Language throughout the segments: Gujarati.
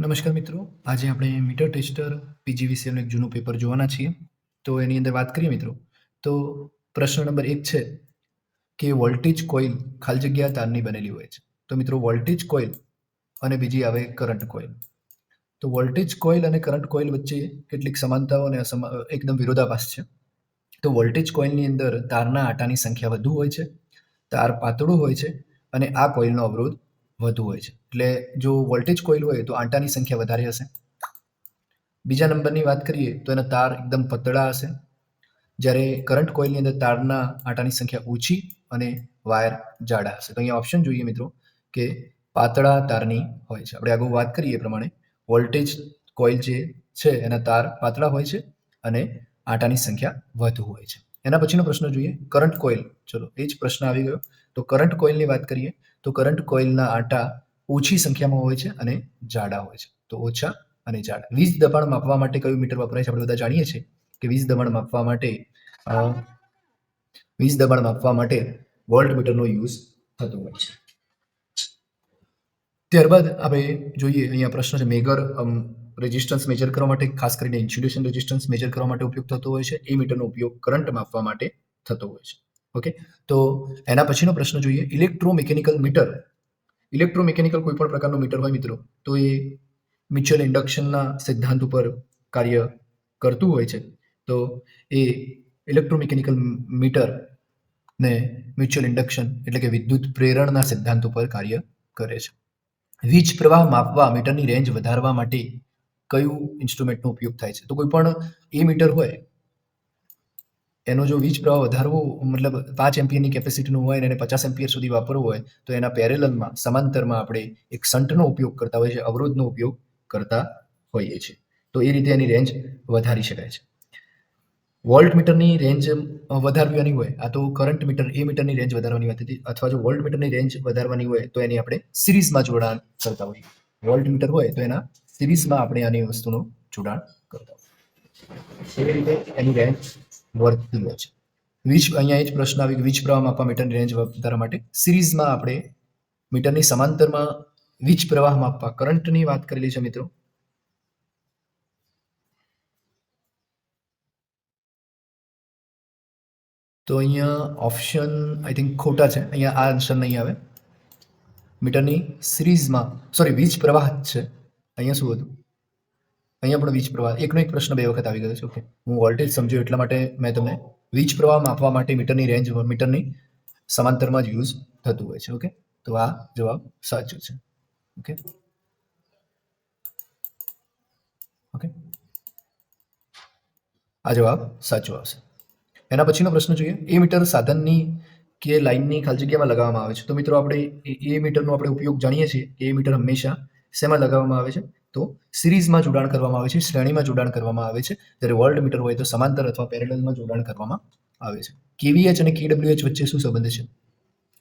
નમસ્કાર મિત્રો, આજે આપણે મીટર ટેસ્ટર પીજીવીસીએલનું એક જૂનું પેપર જોવાના છીએ. તો એની અંદર વાત કરીએ મિત્રો, તો પ્રશ્ન નંબર 1 છે કે વોલ્ટેજ કોઇલ ખાલી જગ્યા તારની બનેલી હોય છે. તો મિત્રો વોલ્ટેજ કોઇલ અને બીજી આવે કરંટ કોઇલ. તો વોલ્ટેજ કોઇલ અને કરંટ કોઇલ વચ્ચે કેટલીક સમાનતાઓ અને એકદમ વિરોધાભાસ છે. તો વોલ્ટેજ કોઇલની અંદર તારના આટાની સંખ્યા વધુ હોય છે, તાર પાતળું હોય છે અને આ કોઇલનો અવરોધ વધુ હોય છે. એટલે જો વોલ્ટેજ કોઇલ હોય તો આંટાની સંખ્યા વધારે હશે. બીજા નંબરની વાત કરીએ તો એના તાર એકદમ પતળા હશે, જ્યારે કરંટ કોઇલની અંદર તારના આંટાની સંખ્યા ઓછી અને વાયર જાડા હશે. તો અહીંયા ઓપ્શન જોઈએ મિત્રો કે પાતળા તારની હોય છે. આપણે આગળ વાત કરીએ એ પ્રમાણે વોલ્ટેજ કોઇલ જે છે એના તાર પાતળા હોય છે અને આંટાની સંખ્યા વધુ હોય છે. એના પછીનો પ્રશ્ન જોઈએ કરંટ કોઇલ. ચલો એ જ પ્રશ્ન આવી ગયો. તો કરંટ કોઇલની વાત કરીએ તો કરંટ કોઇલના આંટા ઓછી સંખ્યામાં હોય છે અને જાડા હોય છે. તો ઓછા અને જાડા. વીજ દબાણ માપવા માટે કયું મીટર વપરાય છે? આપણે બધા જાણીએ છીએ કે વીજ દબાણ માપવા માટે વોલ્ટ મીટરનો યુઝ થતો હોય છે. ત્યારબાદ આપણે જોઈએ અહીંયા પ્રશ્ન છે મેજર રેઝિસ્ટન્સ મેજર કરવા માટે, ખાસ કરીને ઇન્સ્યુલેશન રેઝિસ્ટન્સ મેજર કરવા માટે ઉપયોગ થતો હોય છે. એ મીટરનો ઉપયોગ કરંટ માપવા માટે થતો હોય છે. ઓકે, તો એના પછીનો પ્રશ્ન જોઈએ ઇલેક્ટ્રોમિકેનિકલ મીટર. ઇલેક્ટ્રોમિકેનિકલ કોઈ પણ પ્રકારનું મીટર હોય મિત્રો તો એ મ્યુચ્યુઅલ ઇન્ડક્શનના સિદ્ધાંત ઉપર કાર્ય કરતું હોય છે. તો એ ઇલેક્ટ્રોમિકેનિકલ મીટર ને મ્યુચ્યુઅલ ઇન્ડક્શન એટલે કે વિદ્યુત પ્રેરણના સિદ્ધાંત ઉપર કાર્ય કરે છે. વીજ પ્રવાહ માપવા મીટરની રેન્જ વધારવા માટે કયું ઇન્સ્ટ્રુમેન્ટનો ઉપયોગ થાય છે? તો કોઈ પણ એ મીટર હોય એનો જો વીજ પ્રવાહ વધારવો મતલબ 5 એમ્પિયરની કેપેસિટીનું હોય અને એને 50 એમ્પિયર સુધી વાપરવું હોય તો એના પેરેલલમાં સમાંતરમાં આપણે એક શન્ટનો ઉપયોગ કરતા હોઈએ છીએ, અવરોધનો ઉપયોગ કરતા હોઈએ છીએ. તો એ રીતે એની રેન્જ વધારી શકાય છે. વોલ્ટ મીટરની રેન્જ વધારવાની હોય, આ તો કરંટ મીટર એ મીટરની રેન્જ વધારવાની વાત હતી, અથવા જો વોલ્ટ મીટરની રેન્જ વધારવાની હોય તો એની આપણે સિરીઝમાં જોડાણ કરતા હોઈએ. વોલ્ટ મીટર હોય તો એના સિરીઝમાં આપણે આની વસ્તુનું જોડાણ કરતા હોઈએ. એવી રીતે એની રેન્જ વધતી હોય છે. અહીંયા એ જ પ્રશ્ન આવી વીજ પ્રવાહ માપવા મીટરની રેન્જ વધારવા માટે સિરીઝમાં આપણે મીટરની સમાંતરમાં વીજ પ્રવાહ માપવા કરંટની વાત કરેલી છે મિત્રો. તો અહીંયા ઓપ્શન આઈ થિંક ખોટા છે. અહીંયા આ આન્સર નહીં આવે. મીટરની સિરીઝમાં વીજ પ્રવાહ જ છે. અહીંયા શું હતું? અહીંયા પણ વીજ પ્રવાહ. એકનો એક પ્રશ્ન 2 વખત આવી ગયો છે. ઓકે, હું વોલ્ટેજ સમજ્યો એટલા માટે મેં તમને વીજ પ્રવાહ માપવા માટે મીટરની રેન્જ મીટરની સમાંતરમાં જ યુઝ થતું હોય છે. ઓકે, તો આ જવાબ સાચો છે. ઓકે ઓકે, આ જવાબ સાચો આવશે. એના પછીનો પ્રશ્ન જોઈએ એ મીટર સાધનની કે લાઇનની ખાલી જગ્યામાં લગાવવામાં આવે છે. તો મિત્રો આપણે એ મીટરનો આપણે ઉપયોગ જાણીએ છીએ કે એ મીટર હંમેશા શેમાં લગાવવામાં આવે છે? તો સિરીઝમાં જોડાણ કરવામાં આવે છે, શ્રેણીમાં જોડાણ કરવામાં આવે છે. જ્યારે વોલ્ટ મીટર હોય તો સમાંતર અથવા પેરેલલમાં જોડાણ કરવામાં આવે છે. કેવીએચ અને કેડબ્લ્યુએચ વચ્ચે શું સંબંધ છે?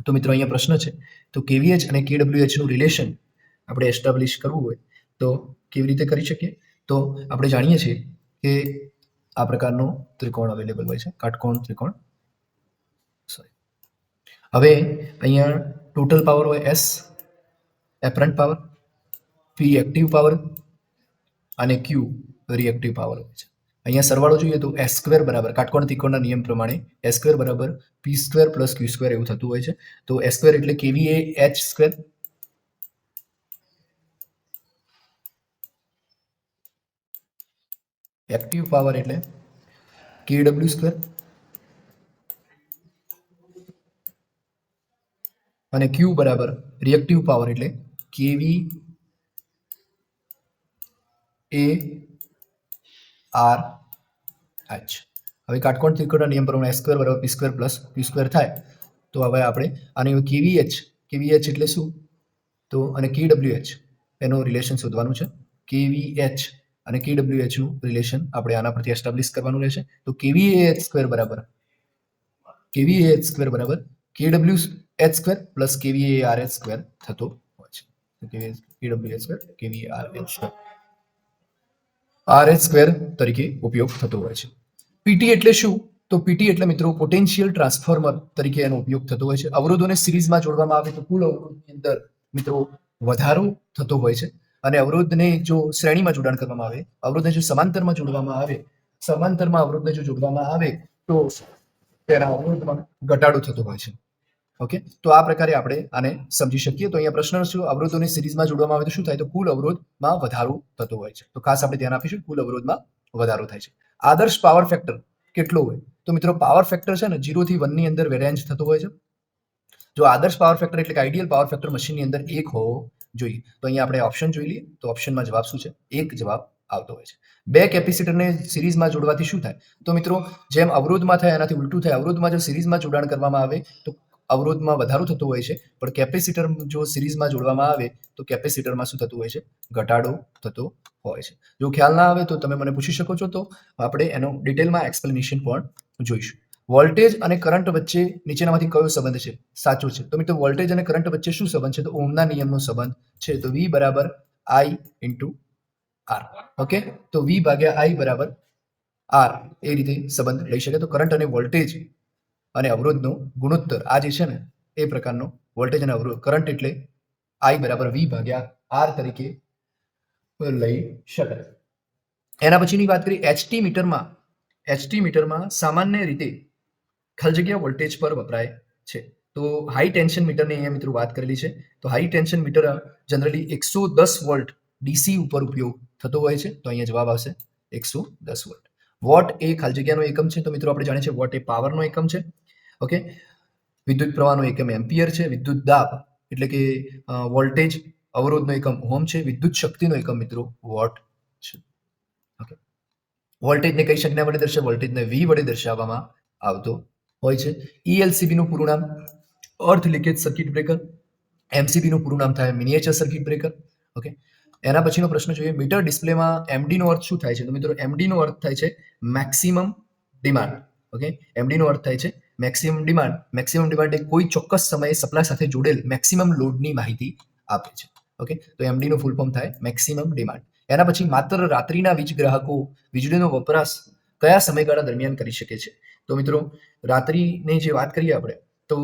તો મિત્રો અહીંયા પ્રશ્ન છે તો કેવીએચ અને કેડબ્લ્યુએચ નું રિલેશન આપણે એસ્ટાબ્લિશ કરવું હોય તો કેવી રીતે કરી શકીએ? તો આપણે જાણીએ છીએ કે આ પ્રકારનો ત્રિકોણ અવેલેબલ હોય છે, કાટકોણ ત્રિકોણ. હવે અહીંયા ટોટલ પાવર હોય S, apparent power, P active power અને Q રિએક્ટિવ પાવર હોય છે. અહીંયા સરવાળો જોઈએ તો S સ્ક્વેર બરાબર કાટકોણ ત્રિકોણના નિયમ પ્રમાણે S સ્ક્વેર બરાબર P square plus Q square એવું થતું હોય છે. તો S સ્ક્વેર એટલે KVA H square active power એટલે KW સ્ક્વેર અને Q બરાબર રિએક્ટિવ પાવર એટલે KVA RH. હવે કાટકોણ ત્રિકોણના નિયમ પ્રમાણે S સ્ક્વેર બરાબર P square plus Q square થાય તો હવે આપણે આને KVH એટલે શું? તો અને KWH એનું રિલેશન શોધવાનું છે. KVH અને KWH નું રિલેશન આપણે આના પરથી એસ્ટાબ્લિશ કરવાનું રહેશે. તો KVAH સ્ક્વેર બરાબર KWH square plus KVARH square થતો હોય છે. KWH square KVARH square RH square તરીકે ઉપયોગ થતો હોય છે. પીટી એટલે શું? તો પીટી એટલે મિત્રો પોટેન્શિયલ ટ્રાન્સફોર્મર તરીકે એનો ઉપયોગ થતો હોય છે. અવરોધોને સિરીઝમાં જોડવામાં આવે તો કુલ અવરોધની અંદર મિત્રો વધારો થતો હોય છે અને અવરોધને જો શ્રેણીમાં જોડાણ કરવામાં આવે, અવરોધને જો સમાંતરમાં જોડવામાં આવે, સમાંતરમાં અવરોધને જો જોડવામાં આવે તો તેના અવરોધમાં ઘટાડો થતો હોય છે. ઓકે, તો આ પ્રકારે આપણે આને સમજી શકીએ. તો અહીંયા પ્રશ્ન શું, અવરોધોને સિરીઝમાં જોડવામાં આવે તો શું થાય, તો કુલ અવરોધમાં વધારો થતો હોય છે. તો ખાસ આપણે ધ્યાન આપીશું, કુલ અવરોધમાં વધારો થાય છે. આદર્શ પાવર ફેક્ટર કેટલો હોય, તો મિત્રો પાવર ફેક્ટર છે ને 0 થી 1 ની અંદર વેરિએન્સ થતો હોય છે. જો આદર્શ પાવર ફેક્ટર એટલે કે આઈડિયલ પાવર ફેક્ટર મશીનની અંદર 1 હોવો જોઈએ. તો અહીંયા આપણે ઓપ્શન જોઈ લઈએ, તો ઓપ્શનમાં જવાબ શું છે, 1 જવાબ આવતો હોય છે. બે કેપેસિટરને સિરીઝમાં જોડવાથી શું થાય, તો મિત્રો જેમ અવરોધમાં થાય એનાથી ઉલટું થાય. અવરોધમાં જો સિરીઝમાં જોડાણ કરવામાં આવે તો અવરોધમાં વધારો થતો હોય છે, પણ કેપેસિટર જો સિરીઝમાં જોડવામાં આવે તો કેપેસિટરમાં શું થતું હોય છે, ઘટાડો થતો હોય છે. જો ખ્યાલ ના આવે તો તમે મને પૂછી શકો છો, તો આપણે એનો ડિટેલમાં એક્સપ્લેનેશન પણ જોઈશું. વોલ્ટેજ અને કરંટ વચ્ચે નીચેનામાંથી કયો સંબંધ છે, સાચો છે. તો મિત્રો વોલ્ટેજ અને કરંટ વચ્ચે શું સંબંધ છે, તો ઓહમના નિયમનો સંબંધ છે. તો V બરાબર I ઇન્ટુ R. ઓકે, તો V ભાગ્યા I બરાબર R એ રીતે સંબંધ લઈ શકે. તો કરંટ અને વોલ્ટેજ અને અવરોધનો ગુણોત્તર આ જે છે ને એ પ્રકારનો વોલ્ટેજ અને અવરોધ કરંટ એટલે I બરાબર V ભાગ્યા R તરીકે લઈ શકાય. એના પછીની વાત કરીએ HT મીટરમાં સામાન્ય રીતે ખાલી જગ્યા વોલ્ટેજ પર વપરાય છે. તો હાઈ ટેન્શન મીટરની અહીંયા મિત્રો વાત કરેલી છે. તો high tension meter generally 110 volt DC ઉપર ઉપયોગ થતો હોય છે. તો અહીંયા જવાબ આવશે 110 વોલ્ટ. વોટ એ ખાલી જગ્યાનો એકમ છે. તો મિત્રો આપણે જાણીએ છીએ વોટ એ પાવરનો એકમ છે. ઓકે, વિદ્યુત પ્રવાહનો એકમ એમ્પિયર છે. વિદ્યુત દાબ એટલે કે વોલ્ટેજ અવરોધનો એકમ ઓહમ છે. વિદ્યુત શક્તિનો એકમ મિત્રો વોટ છે. ઓકે, વોલ્ટેજને કઈ સંજ્ઞા વડે દર્શાવે, વોલ્ટેજને V વડે દર્શાવવામાં આવતો હોય છે. ELCB નું પૂરું નામ અર્થ લીકેજ સર્કિટ બ્રેકર. MCB નું પૂરું નામ થાય મિનિએચર સર્કિટ બ્રેકર. ઓકે, એના પછીનો પ્રશ્ન જોઈએ, મીટર ડિસ્પ્લેમાં MD નો અર્થ શું થાય છે. તો મિત્રો MD નો અર્થ થાય છે મેક્સિમમ ડિમાન્ડ. ઓકે, MD નો અર્થ થાય છે મેક્સિમમ ડિમાન્ડ. મેક્સિમમ ડિમાન્ડ એ કોઈ ચોક્કસ સમયે સપ્લાય સાથે જોડેલ મેક્સિમમ લોડની માહિતી આપે છે. ઓકે, તો MD નો ફૂલ ફોર્મ થાય મેક્સિમમ ડિમાન્ડ. એના પછી માત્ર રાત્રિના વીજ ગ્રાહકો વીજળીનો વપરાશ કયા સમયગાળા દરમિયાન કરી શકે છે. તો મિત્રો રાત્રિની જે વાત કરીએ આપણે, તો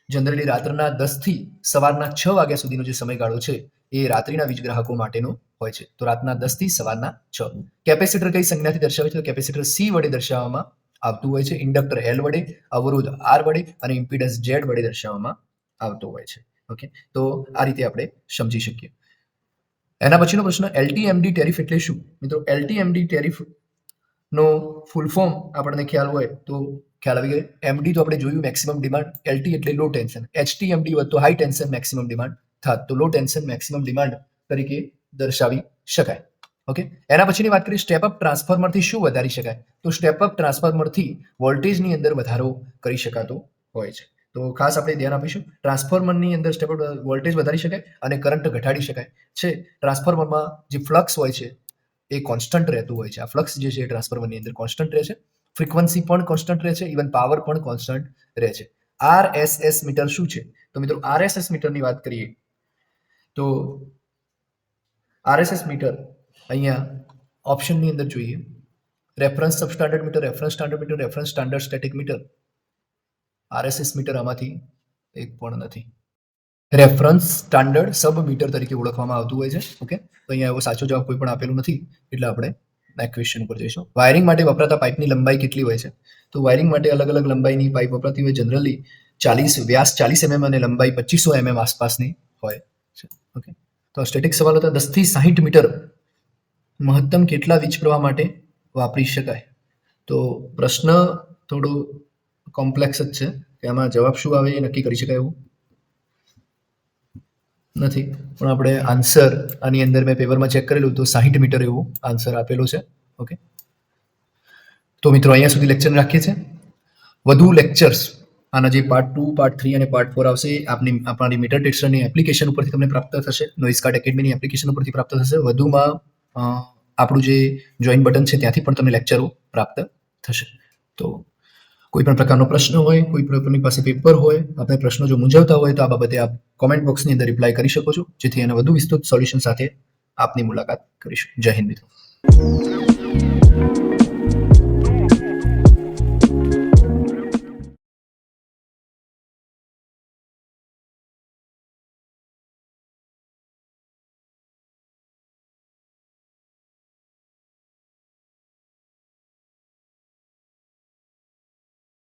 જનરલી રાત્રના 10 થી સવારના 6 વાગ્યા સુધીનો જે સમયગાળો છે એ રાત્રિના વીજ ગ્રાહકો માટેનો હોય છે. તો રાતના 10 થી સવારના 6. કેપેસિટર કઈ સંજ્ઞાથી દર્શાવે છે, તો કેપેસિટર C વડે દર્શાવવામાં આવતું હોય છે. ઇન્ડક્ટર L વડે, અવરોધ R વડે અને ઇમ્પિડન્સ Z વડે દર્શાવવામાં આવતો હોય છે. ઓકે, તો આ રીતે આપણે સમજી શકીએ. એના પછીનો પ્રશ્ન, LTMD ટેરિફ એટલે શું. મિત્રો LTMD ટેરિફ નો ફૂલ ફોર્મ આપણને ખ્યાલ હોય તો ખ્યાલ આવી ગયો. MD તો આપણે જોયું મેક્સિમમ ડિમાન્ડ, LT એટલે લો ટેન્શન, HTMD તો હાઈ ટેન્શન મેક્સિમમ ડિમાન્ડ થાત. તો લો ટેન્શન મેક્સિમમ ડિમાન્ડ તરીકે દર્શાવી શકાય. ઓકે, એના પછીની વાત કરીએ, સ્ટેપ અપ ટ્રાન્સફોર્મરથી શું વધારી શકાય. તો સ્ટેપ અપ ટ્રાન્સફોર્મરથી વોલ્ટેજની અંદર વધારો કરી શકાતો હોય છે. તો ખાસ આપણે ધ્યાન આપીશું, ટ્રાન્સફોર્મરની અંદર સ્ટેપ અપ વોલ્ટેજ વધારી શકાય અને કરંટ ઘટાડી શકાય છે. ટ્રાન્સફોર્મરમાં જે ફ્લક્સ હોય છે એ કોન્સ્ટન્ટ રહેતું હોય છે. આ ફ્લક્સ જે છે ટ્રાન્સફોર્મરની અંદર કોન્સ્ટન્ટ રહે છે. ફ્રીક્વન્સી પણ કોન્સ્ટન્ટ રહે છે. ઇવન પાવર પણ કોન્સ્ટન્ટ રહે છે. RSS મીટર શું છે. તો મિત્રો RSS મીટરની વાત કરીએ તો RSS મીટર અહીંયા ઓપ્શનની અંદર જોઈએ, reference substandard meter, reference standard meter, reference standard static meter. RSS meter આમાંથી એક પણ નથી. રેફરન્સ સ્ટાન્ડર્ડ સબ મીટર તરીકે ઓળખવામાં આવતું હોય છે. ઓકે, તો અહીંયા એવો સાચો જવાબ કોઈ પણ આપેલું નથી, એટલે આપણે નેક્સ્ટ ક્વેશ્ચન ઉપર જઈશું. વાયરિંગ માટે વપરાતા પાઇપની લંબાઈ કેટલી હોય છે. તો વાયરિંગ માટે અલગ અલગ લંબાઈની પાઇપ વપરાતી હોય. જનરલી 40 વ્યાસ 40 mm અને લંબાઈ 2500 mm આસપાસની હોય છે. ઓકે, તો સ્ટેટિક સવાલ હતા, 10 થી 60 મીટર મહત્તમ કેટલા વીજ પ્રવાહ માટે વાપરી શકાય. તો પ્રશ્ન થોડો કોમ્પ્લેક્સ જ છે કે આમાં જવાબ શું આવે એ નક્કી કરી શકાય એવું નથી, પણ આપણે આન્સર આની અંદર મેં પેપરમાં ચેક કરેલું તો 60 મીટર એવું આન્સર આપેલો છે. ઓકે, તો મિત્રો અહીંયા સુધી લેક્ચર રાખીએ છીએ. વધુ લેક્ચર્સ આના જે પાર્ટ 2, પાર્ટ 3 અને પાર્ટ 4 આવશે આપણી મીટર ટેસ્ટરની એપ્લિકેશન ઉપરથી તમને પ્રાપ્ત થશે. નોઇઝકાર્ડ એકેડમીની એપ્લિકેશન ઉપરથી પ્રાપ્ત થશે. વધુમાં આપણું જે જોઈન બટન છે ત્યાંથી પણ તમને લેક્ચરો પ્રાપ્ત થશે. તો કોઈ પણ પ્રકારનો પ્રશ્ન હોય, કોઈ પ્રકારની પાસે પેપર હોય, આપણે પ્રશ્નો જો મૂંઝવતા હોય તો આ બાબતે આપ કોમેન્ટ બોક્સની અંદર રિપ્લાય કરી શકો છો, જેથી એના વધુ વિસ્તૃત સોલ્યુશન સાથે આપની મુલાકાત કરીશું. જય હિન્દ મિત્રો.